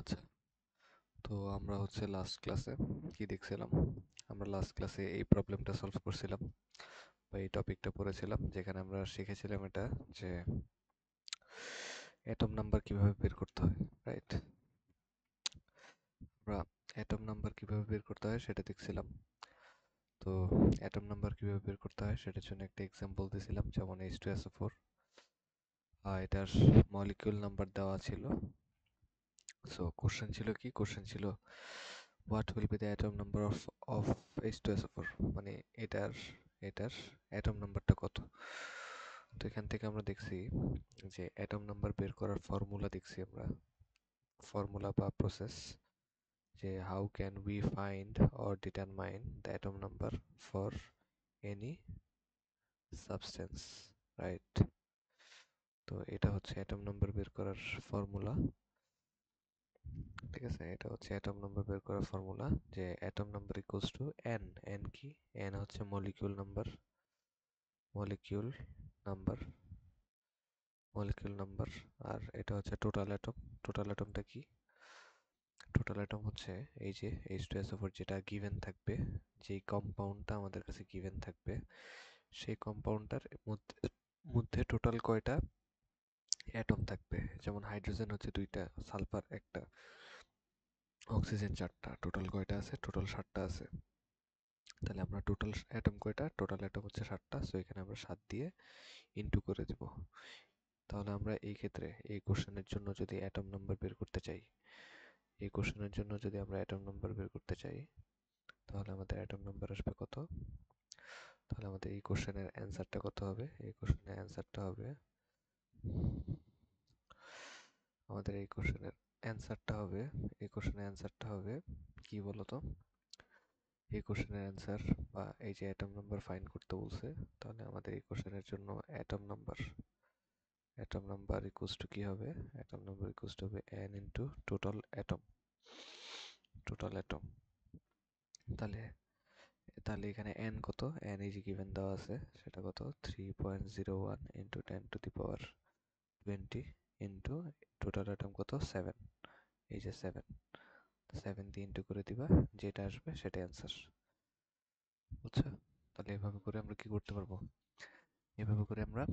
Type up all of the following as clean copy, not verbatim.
আচ্ছা, তো আমরা হচ্ছে লাস্ট ক্লাসে কি দেখছিলাম? আমরা লাস্ট ক্লাসে এই প্রবলেমটা সলভ করছিলাম বা এই টপিকটা পড়েছিলাম, যেখানে আমরা শিখেছিলাম এটা যে অ্যাটম নাম্বার কিভাবে বের করতে হয়, রাইট? আমরা অ্যাটম নাম্বার কিভাবে বের করতে হয় সেটা দেখছিলাম। তো অ্যাটম নাম্বার কিভাবে বের করতে হয় সেটার জন্য একটা এক্সাম্পল দিয়েছিলাম, যেমন H2SO4। এটার মলিকিউল নাম্বার দেওয়া ছিল। সো কোশ্চেন ছিল কি? কোশ্চেন ছিল what will be the atom number of H2SO4, মানে এটার এটার অ্যাটম নাম্বারটা কত। তো এখান থেকে আমরা দেখছি যে অ্যাটম নাম্বার বের করার ফর্মুলা দেখছি আমরা, ফর্মুলা বা প্রসেস, যে how can we find or determine the atom number for any substance, right? তো এটা হচ্ছে অ্যাটম নাম্বার বের করার ফর্মুলা। ঠিক আছে, এটা হচ্ছে অ্যাটম নাম্বার বের করার ফর্মুলা, যে atom number equals to N. N কি? এন হচ্ছে molecule number, molecule number, molecule number. আর এটা হচ্ছে টোটাল অ্যাটম। টোটাল অ্যাটমটা কি? টোটাল অ্যাটম হচ্ছে এই যে H2SO4 যেটা গিভেন থাকবে, যেই কম্পাউন্ডটা আমাদের কাছে গিভেন থাকবে, সেই কম্পাউন্ডটার মধ্যে মধ্যে টোটাল কয়টা অ্যাটম থাকবে। যেমন হাইড্রোজেন হচ্ছে 2টা, সালফার 1টা, অক্সিজেন 4টা, টোটাল কয়টা আছে? টোটাল 7টা আছে। তাহলে আমরা টোটাল অ্যাটম কয়টা? টোটাল অ্যাটম হচ্ছে 7টা। সো এখানে আমরা 7 দিয়ে ইনটু করে দেব। তাহলে আমরা এই ক্ষেত্রে এই কোশ্চেনের জন্য যদি অ্যাটম নাম্বার বের করতে চাই, এই কোশ্চেনের জন্য যদি আমরা অ্যাটম নাম্বার বের করতে চাই, তাহলে আমাদের অ্যাটম নাম্বার আসবে কত? তাহলে আমাদের এই কোশ্চেনের অ্যান্সারটা কত হবে? এই কোশ্চেনের অ্যান্সারটা হবে, আমাদের এই কোশ্চেনের অ্যান্সারটা হবে, এই কোশ্চেনের অ্যান্সারটা হবে কি বলতো? এই কোশ্চেনের অ্যান্সার বা এই যে অ্যাটম নাম্বার ফাইন্ড করতে বলছে, তাহলে আমাদের এই কোশ্চেনের জন্য অ্যাটম নাম্বার ইকুয়ালস টু কি হবে? অ্যাটম নাম্বার ইকুয়ালস টু হবে n into total atom, total atom. তাহলে তাহলে এখানে n কত? n এই যে গিভেন দেওয়া আছে সেটা কত? 3.01 into 10 to the power 20 into total atom কত? 7। এই যে 7, 7 দিয়ে ইনটু করে দিবা, যেটা আসবে সেটা অ্যান্সার। বুঝছো? তাহলে এভাবে করে আমরা কি করতে পারবো? এভাবে করে আমরা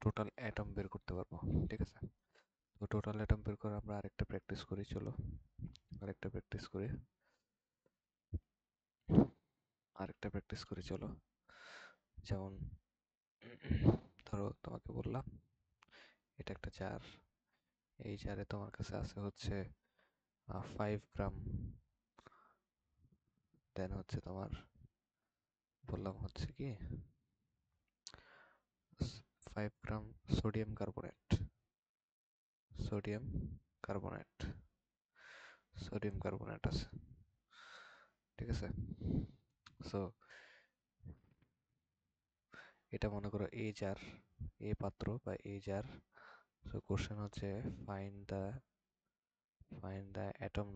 টোটাল অ্যাটম বের করতে পারবো। ঠিক আছে, তো টোটাল অ্যাটম বের করে আমরা আরেকটা প্র্যাকটিস করি। চলো আরেকটা প্র্যাকটিস করি, আরেকটা প্র্যাকটিস করি চলো। যেমন ধরো তোমাকে বললাম এটা একটা জার, এই জারে তোমার কাছে আছে হচ্ছে 5 গ্রাম, দেন হচ্ছে তোমার বললাম হচ্ছে কি 5 gram sodium carbonate, sodium carbonate, sodium carbonate আছে। ঠিক আছে, সো এটা মনে করো এই জার, এই পাত্র বা এই জার। সো কোশ্চেন হচ্ছে find the atom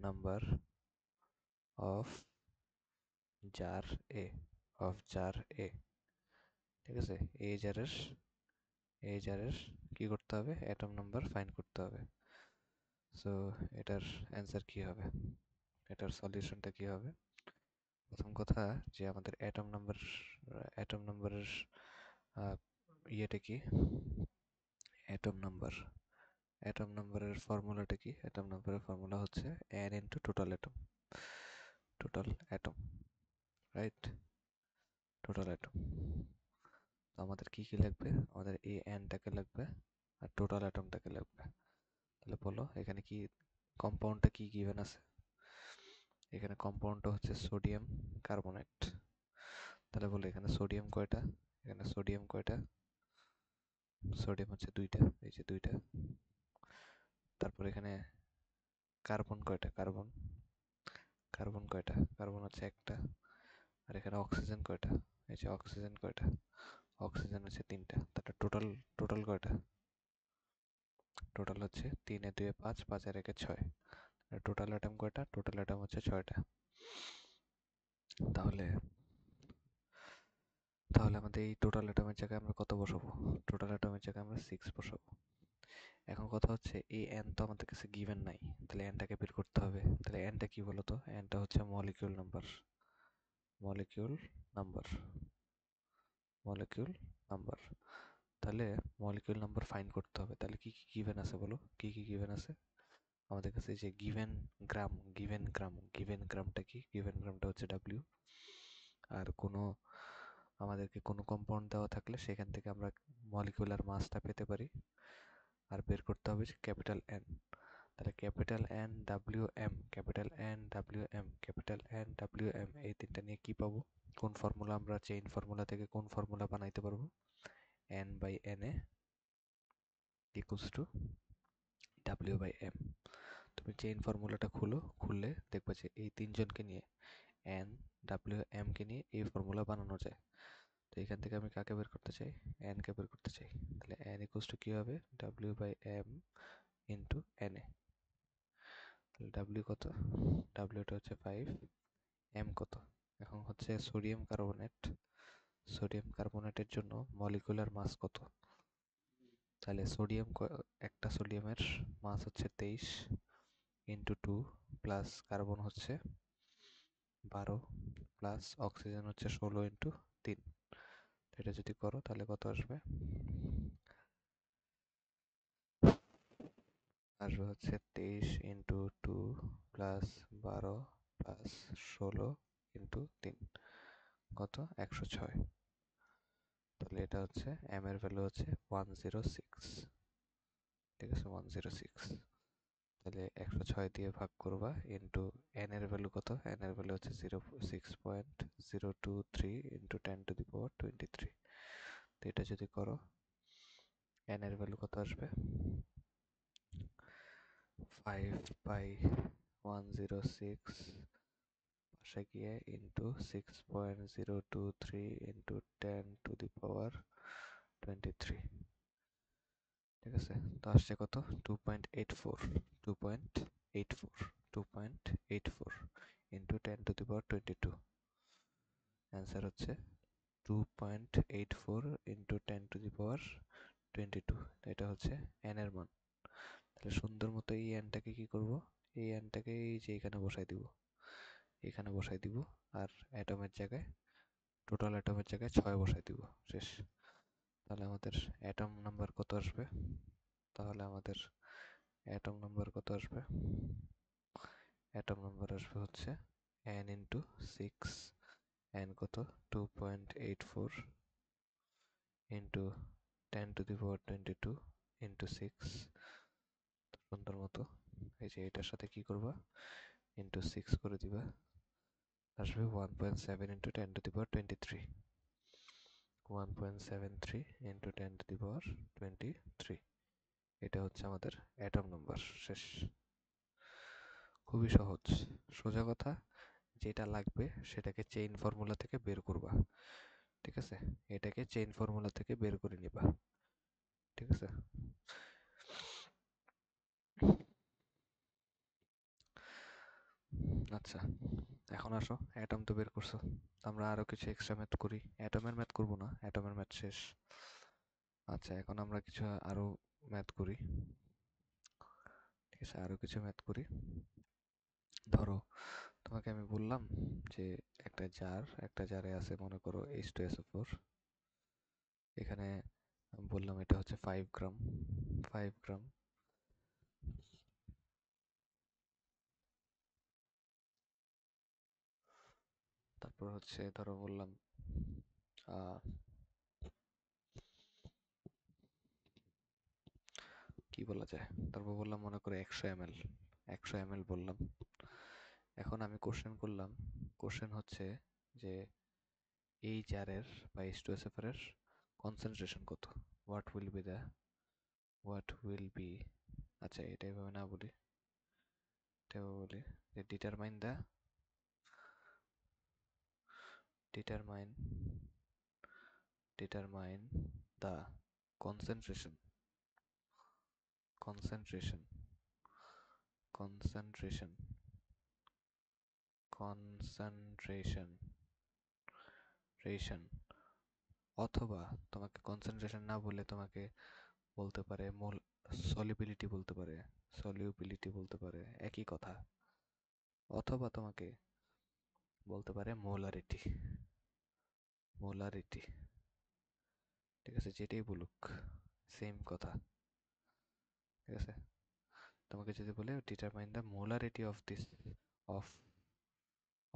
number of jar A, of jar A. ঠিক আছে, এই জারের, এই জারের কি করতে হবে? অ্যাটম নাম্বার ফাইন্ড করতে হবে। সো এটার অ্যান্সার কি হবে? এটার সলিউশনটা কি হবে? প্রথম কথা, যে আমাদের অ্যাটম নাম্বারের ইয়েটা কি? অ্যাটম নাম্বার, অ্যাটম নাম্বারের ফর্মুলাটা কি? অ্যাটম নাম্বারের ফর্মুলা হচ্ছে n into total atom, total atom, right? Total atom. তো আমাদের কি কি লাগবে? আমাদের এই nটাকে লাগবে আর টোটাল অ্যাটমটাকে লাগবে। তাহলে বলো এখানে কি কম্পাউন্ডটা কি গিভেন আছে? এখানে কম্পাউন্ডটা হচ্ছে সোডিয়াম কার্বনেট। তাহলে বলো এখানে সোডিয়াম কয়টা? এখানে সোডিয়াম কয়টা? সোডিয়াম হচ্ছে 2টা, এই যে 2টা। তারপর এখানে কার্বন কয়টা? কার্বন, কার্বন কয়টা? কার্বন হচ্ছে 1টা। আর এখানে অক্সিজেন কয়টা? এই যে অক্সিজেন কয়টা? অক্সিজেন হচ্ছে 3টা। তাহলে টোটাল, টোটাল কয়টা? টোটাল হচ্ছে 3 এ 2 এ 5, 5 আর 1 এ 6। টোটাল অ্যাটম কয়টা? টোটাল অ্যাটম হচ্ছে 6টা। তাহলে তাহলে আমাদের এই টোটাল অ্যাটমের জায়গায় আমরা কত বসাবো? টোটাল অ্যাটমের জায়গায় আমরা 6 বসাবো। এখন কথা হচ্ছে এই n তো আমাদের কাছে গিভেন নাই, তাহলে nটাকে বের করতে হবে। তাহলে nটা কি বলতো? nটা হচ্ছে molecule number, molecule number, molecule number. তাহলে মলিকিউল নাম্বার ফাইন্ড করতে হবে। তাহলে কি কি গিভেন আছে বলো? কি কি গিভেন আছে আমাদের কাছে? যে গিভেন গ্রাম, গিভেন গ্রাম, গিভেন গ্রামটা কি? গিভেন গ্রামটা হচ্ছে W। আর আমাদেরকে কোনো কম্পাউন্ড দেওয়া থাকলে সেখান থেকে আমরা মলিকিউলার মাসটা পেতে পারি। আর বের করতে হবে যে ক্যাপিটাল N। তাহলে capital N W M, capital N W M, capital N W M, এই তিনটা নিয়ে কি পাবো? কোন ফর্মুলা? আমরা চেইন ফর্মুলা থেকে কোন ফর্মুলা বানাইতে পারবো? N by N A equals to W by M. তুমি চেইন ফর্মুলাটা খুললে দেখবে যে এই তিনজনকে নিয়ে, N ডাব্লিউ এম কে নিয়ে এই ফর্মুলা বানানো যায়। তো এখান থেকে আমি কাকে বের করতে চাই? N কে বের করতে চাই। তাহলে N ইকুয়ালস টু কি হবে? W by M into N A. W কত? ডাব্লিউটা হচ্ছে 5, এম কত? এখন হচ্ছে সোডিয়াম কার্বনেট, সোডিয়াম কার্বনেটের জন্য মলিকুলার মাস কত? তাহলে একটা সোডিয়ামের মাস হচ্ছে 23 ইন্টু 2 প্লাস কার্বন হচ্ছে 12 প্লাস অক্সিজেন হচ্ছে 16 ইন্টু 3। এটা যদি করো তাহলে কত আসবে? আসবে হচ্ছে 23 ইন্টু 2 প্লাস 12 প্লাস 16 ইন্টু 3, কত? 106। তাহলে এটা হচ্ছে এম এর ভ্যালু হচ্ছে 106। ঠিক আছে, 106। তাহলে 106 দিয়ে ভাগ করবা ইন্টু এন এর ভ্যালু কত? এন এর ভ্যালু হচ্ছে 06.023 ইন্টু 10⁻23। তো এটা যদি করো এন এর ভ্যালু কত আসবে? 5/106 পাশে গিয়ে ইন্টু 6.023 ইন্টু 10⁻23। ঠিক আছে, তো আসছে কত? 2.84, 2.84, 2.84 ইন্টু 10⁻22। অ্যান্সার হচ্ছে 2.84 ইন্টু 10⁻22। এটা হচ্ছে এন এর মান। তাহলে সুন্দর মতো এই এনটাকে কি করব? এই এনটাকে এই যে এখানে বসাই দিব, এখানে বসাই দিব। আর অ্যাটমের জায়গায়, টোটাল অ্যাটমের জায়গায় 6 বসাই দিব। শেষ। তাহলে আমাদের অ্যাটম নাম্বার কত আসবে? তাহলে আমাদের অ্যাটম নাম্বার কত আসবে? অ্যাটম নাম্বার আসবে হচ্ছে n ইন্টু 6, n কত? 2.84 ইন্টু 10⁻22 ইন্টু 6। সুন্দর মতো এই যে এটার সাথে কি করবা? ইন্টু 6 করে দিবা, আসবে 1.7 ইন্টু 10⁻23, 1.73 ইন্টু 10⁻23। এটা হচ্ছে আমাদের অ্যাটম নাম্বার। শেষ। খুবই সহজ, সোজা কথা। যেটা লাগবে সেটাকে চেইন ফর্মুলা থেকে বের করবা। ঠিক আছে, এটাকে চেইন ফর্মুলা থেকে বের করে নিবা। ঠিক আছে, আচ্ছা এখন আসো, অ্যাটম তো বের করছো, আমরা আরো কিছু এক্সট্রা ম্যাথ করি। অ্যাটমের ম্যাথ করব না, অ্যাটমের ম্যাথ শেষ। আচ্ছা এখন আমরা কিছু আরো ম্যাথ করি। ঠিক আছে, আরো কিছু ম্যাথ করি। ধরো তোমাকে আমি বললাম যে একটা জারে আছে মনে করো H2SO4। এখানে আমি বললাম এটা হচ্ছে 5 গ্রাম, 5 গ্রাম। তারপর হচ্ছে ধরো বললাম কি বলা যায়, তারপর বললাম মনে করো 100 ml, 100 ml বললাম। এখন আমি কোশ্চেন করলাম, কোশ্চেন হচ্ছে যে এই জারের বা H2SO4 এর কনসেন্ট্রেশন কত? What will be the, what will be, আচ্ছা এটা এভাবে না বলি, এটা বলি যে determine determine the concentration, concentration, concentration, concentration ration অথবা তোমাকে কনসেন্ট্রেশন না বলে তোমাকে বলতে পারে সলিবিলিটি বলতে পারে, সলিউবিলিটি বলতে পারে, একই কথা। অথবা তোমাকে বলতে পারে মোলারিটি, মোলারিটি, ঠিক আছে, যেটাই বলুক সেম কথা, ঠিক আছে। তোমাকে যদি বলে determine the molarity of this,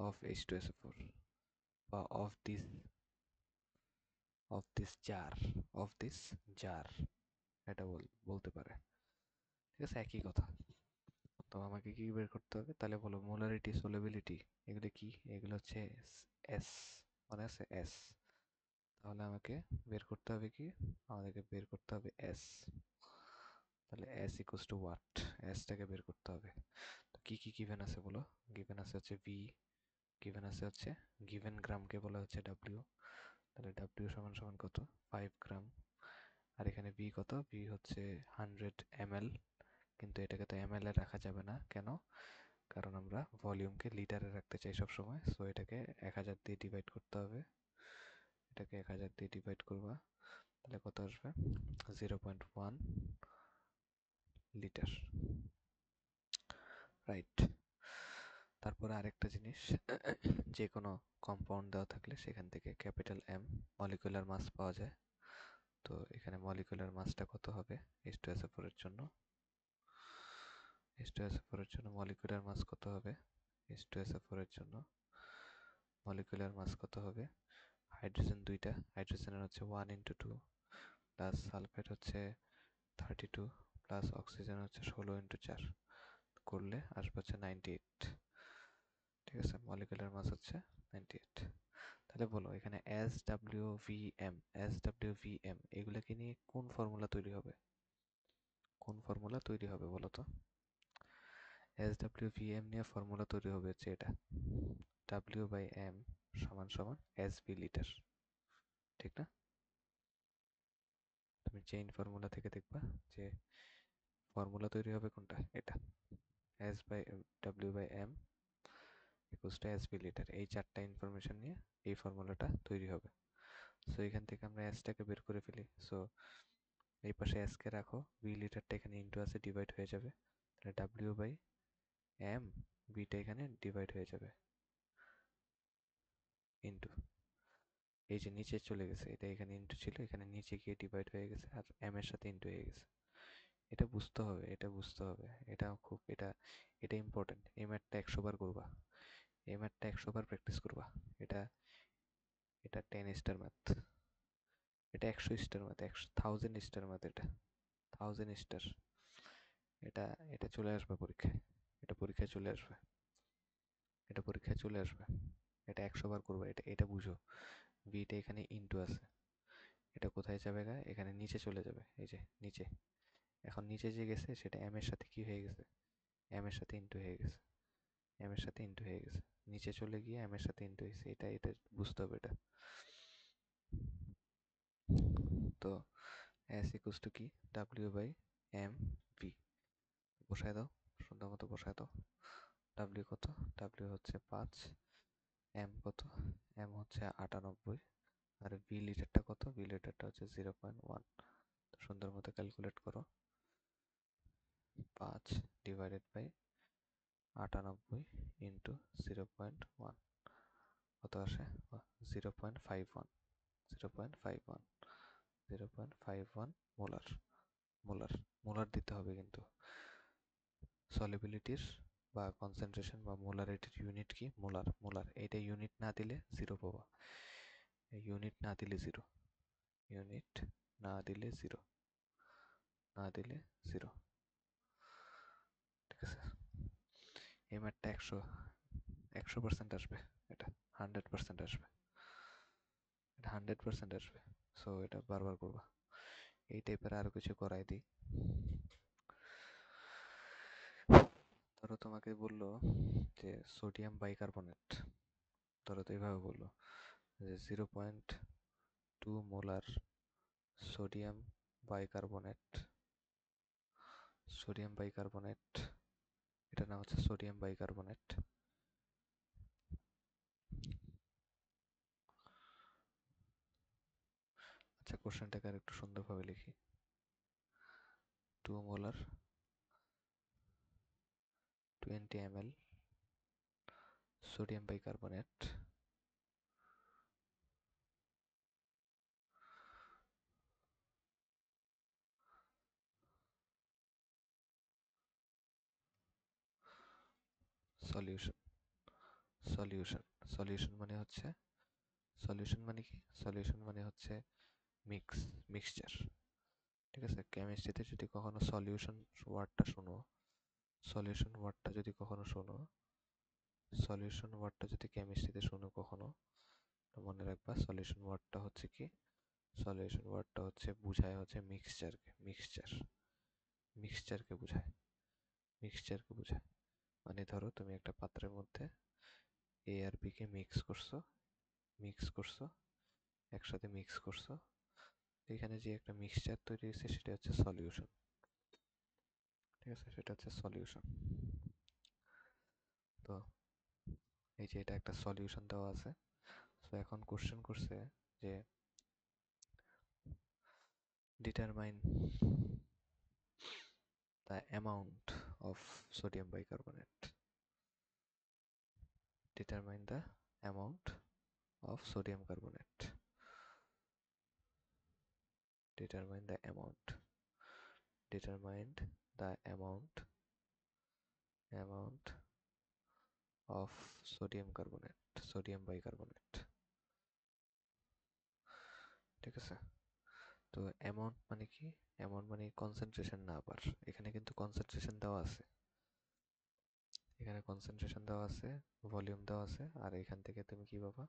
of H2SO4 বা অফ দিস জার, এটা বলতে পারে, ঠিক আছে, একই কথা। তো আমাকে কি বের করতে হবে তাহলে বলো? মোলারিটি, সলিবিলিটি, এগুলো কি? এগুলো হচ্ছে এস, মনে আছে এস? তাহলে আমাকে বের করতে হবে কি? আমাদেরকে বের করতে হবে এস। তাহলে এস ইকুয়ালস টু হোয়াট? এসটাকে বের করতে হবে। তো কি কি গিভেন আছে বলো? গিভেন আছে হচ্ছে ভি, গিভেন আছে হচ্ছে, গিভেন গ্রামকে বলা হচ্ছে ডাব্লিউ। তাহলে ডাব্লিউ সমান সমান কত? 5 গ্রাম। আর এখানে ভি কত? ভি হচ্ছে 100 ml, কিন্তু এটাকে তো ml এ রাখা যাবে না। কেন? কারণ আমরা ভলিউমকে লিটারে রাখতে চাই সব সময়। সো এটাকে 1000 দিয়ে ডিভাইড করতে হবে। এটাকে 1000 দিয়ে ডিভাইড করবা, তাহলে কত আসবে? 0.1 লিটার, রাইট। তারপরে আরেকটা জিনিস, যে কোনো কম্পাউন্ড দেওয়া থাকলে সেখান থেকে ক্যাপিটাল এম মলিকুলার মাস পাওয়া যায়। তো এখানে মলিকুলার মাসটা কত হবে H2SO4 এর জন্য? H2SO4 এর জন্য মলিকুলার মাস কত হবে? H2SO4 এর জন্য মলিকুলার মাস কত হবে? হাইড্রোজেন দুইটা, হাইড্রোজেনের হচ্ছে 1 × 2 প্লাস সালফেট হচ্ছে 32 প্লাস অক্সিজেন হচ্ছে 16 × 4 করলে আসবে হচ্ছে 98, ঠিক আছে। মলিকুলার মাস হচ্ছে 98। তাহলে বলো এখানে SWVM এগুলোকে নিয়ে কোন ফর্মুলা তৈরি হবে? কোন ফর্মুলা তৈরি হবে বলো তো? SWVM নিয়ে ফর্মুলা তৈরি হবে হচ্ছে এটা, W/M সমান সমান SB লিটার, ঠিক না? তুমি চেইন ফর্মুলা থেকে দেখবা যে ফর্মুলা তৈরি হবে কোনটা? এটা, W/M equals to SB litre. এই চারটা ইনফরমেশন নিয়ে এই ফর্মুলাটা তৈরি হবে। সো এখান থেকে আমরা এসটাকে বের করে ফেলি। সো এই পাশে এস কে রাখো, বি লিটারটা এখানে ইনটু আছে, ডিভাইড হয়ে যাবে। তাহলে W/M, বিটা এখানে ডিভাইড হয়ে যাবে ইনটু, এই যে নিচে চলে গেছে, এটা এখানে ইনটু ছিল, এখানে নিচে গিয়ে ডিভাইড হয়ে গেছে, আর এম এর সাথে ইনটু হয়ে গেছে। এটা বুঝতে হবে, এটা বুঝতে হবে, এটা খুব, এটা ইম্পর্টেন্ট। এই ম্যাথটা 100 বার করবা, এই ম্যাথটা 100 বার প্র্যাকটিস করবা। এটা এটা 10 স্টার ম্যাথ, এটা 100 স্টার ম্যাথ, 1000 স্টার ম্যাথ, এটা 1000 স্টার। এটা এটা চলে আসবে পরীক্ষায়, এটা পরীক্ষায় চলে আসবে, এটা পরীক্ষায় চলে আসবে। এটা 100 বার করবে, এটা এটা বুঝো। বিটা এখানে ইনটু আছে, এটা কোথায় যাবে গা? এখানে নিচে চলে যাবে, এই যে নিচে। এখন নিচে যে গেছে সেটা এম এর সাথে কি হয়ে গেছে? এম এর সাথে ইনটু হয়ে গেছে, এম এর সাথে ইনটু হয়ে গেছে, নিচে চলে গিয়ে এম এর সাথে ইনটু হয়েছে। এটা এটা বুঝতে হবে এটা। তো এস ইকুয়ালস টু কি? W/M V বসায় দাও, সুন্দর মতো বসায় দাও। ডাব্লিউ কত? ডাব্লিউ হচ্ছে 5, এম কত? এম হচ্ছে 98, আর ভি লিটারটা কত? ভি লিটারটা হচ্ছে 0.1। সুন্দর মতো ক্যালকুলেট করো, 5 ডিভাইডেড বাই 98 ইন্টু 0.1 কত আসে? 0.51, 0.51, 0.51 মোলার। মোলার, মোলার দিতে হবে কিন্তু। সলিবিলিটির বা কনসেন্ট্রেশন বা মোলারিটির ইউনিট কি? মোলার। মোলার এটা ইউনিট না দিলে জিরো পাবা, ইউনিট না দিলে জিরো, ইউনিট না দিলে জিরো, না দিলে জিরো, ঠিক আছে। এই ম্যাথটা 100% আসবে, এটা 100% আসবে, এটা 100% আসবে। সো এটা বারবার করবা। এই টাইপের আরো কিছু করাই দিই। ধরো তোমাকে বললো যে সোডিয়াম বাইকার্বনেট, ধরো তো এইভাবে বললো যে 0.2 molar sodium bicarbonate, sodium bicarbonate, এটার নাম হচ্ছে সোডিয়াম বাইকার্বনেট, আচ্ছা, কোশ্চেনটাকে আর একটু সুন্দরভাবে লিখি। 2 molar 20 ml sodium bicarbonate solution. Solution মানে হচ্ছে, সলিউশন মানে কি, সলিউশন মানে হচ্ছে মিক্সচার। ঠিক আছে, কেমিস্ট্রিতে যদি কখনো সলিউশন ওয়ার্ডটা শোনো, সলিউশন ওয়ার্ডটা যদি কখনো শোনো, সলিউশন ওয়ার্ডটা যদি কেমিস্ট্রিতে শোনো কখনো, তো মনে রাখবা সলিউশন ওয়ার্ডটা হচ্ছে কি, সলিউশন ওয়ার্ডটা হচ্ছে বুঝায় হচ্ছে মিক্সচারকে বোঝায়, মিক্সচারকে বোঝায়। মানে ধরো তুমি একটা পাত্রের মধ্যে এ আর বি কে মিক্স করছো, একসাথে মিক্স করছো, এখানে যে একটা মিক্সচার তৈরি হয়েছে সেটা হচ্ছে সলিউশন। ঠিক আছে, সেটা হচ্ছে সলিউশন। তো এই যে এটা একটা সলিউশন দেওয়া আছে। তো এখন কোশ্চেন করছে যে determine the amount of sodium bicarbonate, determine the amount of sodium carbonate, determine the amount, determined the amount of sodium bicarbonate। ঠিক আছে, তো অ্যামাউন্ট মানে কি, অ্যামাউন্ট মানে কনসেন্ট্রেশন না, আবার এখানে কিন্তু কনসেন্ট্রেশন দেওয়া আছে, এখানে কনসেন্ট্রেশন দেওয়া আছে, ভলিউম দেওয়া আছে, আর এখান থেকে তুমি কি পাবা,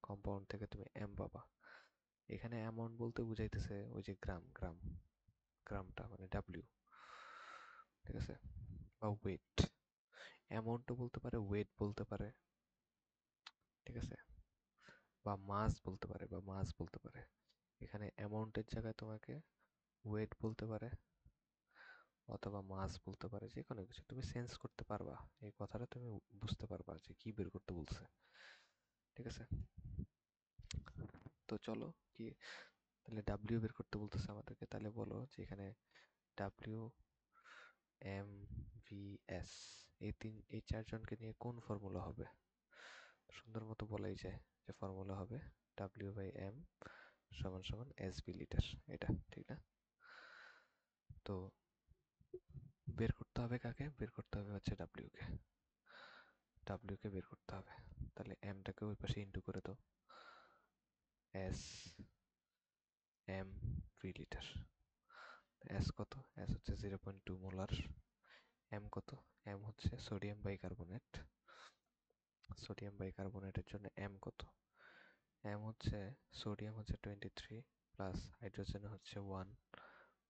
কম্পাউন্ড থেকে তুমি এম পাবা। এখানে অ্যামাউন্ট বলতে বুঝাইতেছে ওই যে গ্রামটা মানে ডাব্লিউ। ঠিক আছে, বা ওয়েট, অ্যামাউন্টও বলতে পারে, ওয়েট বলতে পারে। ঠিক আছে, বা মাস বলতে পারে। এখানে অ্যামাউন্টের জায়গায় তোমাকে ওয়েট বলতে পারে অথবা মাস বলতে পারে, যে কোনো কিছু তুমি সেন্স করতে পারবা, এই কথাটা তুমি বুঝতে পারবা যে কি বের করতে বলছে। ঠিক আছে, তো চলো কি, তাহলে ডাব্লিউ বের করতে বলতেছে আমাদেরকে, তাহলে বলো যে এখানে ডাব্লিউ এম ভি এস, এই চারজনকে নিয়ে কোন ফর্মুলা হবে। সুন্দর মতো বলাই যায় যে ফর্মুলা হবে ডাব্লিউ বাই এম সমান সমান এস বি লিটার, এটা ঠিক না? তো বের করতে হবে কাকে, বের করতে হবে হচ্ছে ডাব্লিউ কে বের করতে হবে। তাহলে এমটাকে ওই পাশে ইন্টু করে দাও, S M V litre. S কত, এস হচ্ছে 0.2 মোলার, এম কত, এম হচ্ছে সোডিয়াম বাইকার্বনেটের জন্য এম কত, এম হচ্ছে সোডিয়াম হচ্ছে 23 প্লাস হাইড্রোজেন হচ্ছে 1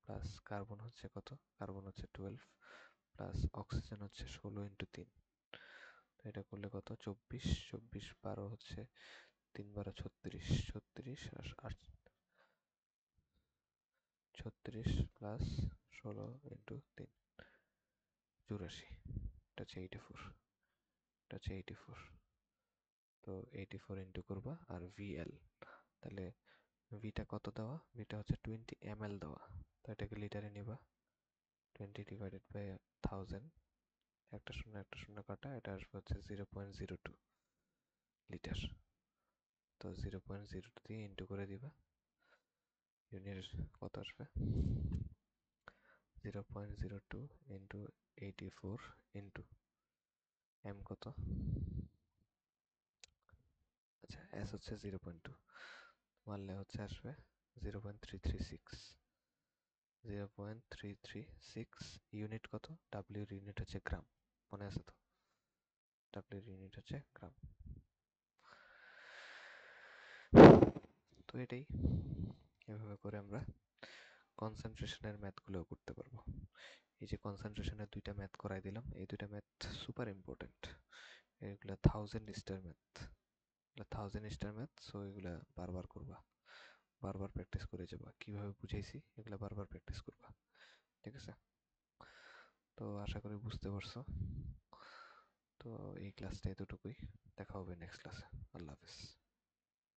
প্লাস কার্বন হচ্ছে কত, কার্বন হচ্ছে 12 প্লাস অক্সিজেন হচ্ছে 16 ইন্টু 3। তো এটা করলে কত, 24, 24 12 হচ্ছে 3 12 36, 36 আর 36 প্লাস 16 ইন্টু 3 84, এটা হচ্ছে 84, এটা হচ্ছে 84। তো 84 ইন্টু করবা আর ভিএল, তাহলে ভিটা কত দেওয়া, ভিটা হচ্ছে 20 ml দেওয়া, তো এটাকে লিটারে নিবা, 20 ডিভাইডেড বাই 1000, একটা শূন্য কাটা, এটা আসবে হচ্ছে 0.02 লিটার। তো 0.02 দিয়ে ইন্টু করে দিবা, ইউনিট কত আসবে, 0.02 ইন্টু 84 ইন্টু এম কত, আচ্ছা এস হচ্ছে 0.2 মারলে হচ্ছে আসবে 0.336, 0.336 ইউনিট কত, ডাব্লিউর ইউনিট হচ্ছে গ্রাম, মনে আছে তো, ডাব্লিউর ইউনিট হচ্ছে গ্রাম। তো এটাই, এভাবে করে আমরা কনসেন্ট্রেশনের ম্যাথগুলো করতে পারবো। এই যে কনসেন্ট্রেশনের দুইটা ম্যাথ করাই দিলাম, এই দুইটা ম্যাথ সুপার ইম্পর্টেন্ট, এগুলা 1000 star math, 1000 star math. So এগুলা বারবার করবা, বারবার প্র্যাকটিস করে যাবা, কিভাবে বুঝাইছি এগুলা বারবার প্র্যাকটিস করবা। ঠিক আছে, তো আশা করি বুঝতে পারছো। তো এই ক্লাসটা এতটুকুই, দেখা হবে নেক্সট ক্লাসে। আল্লাহ হাফেজ।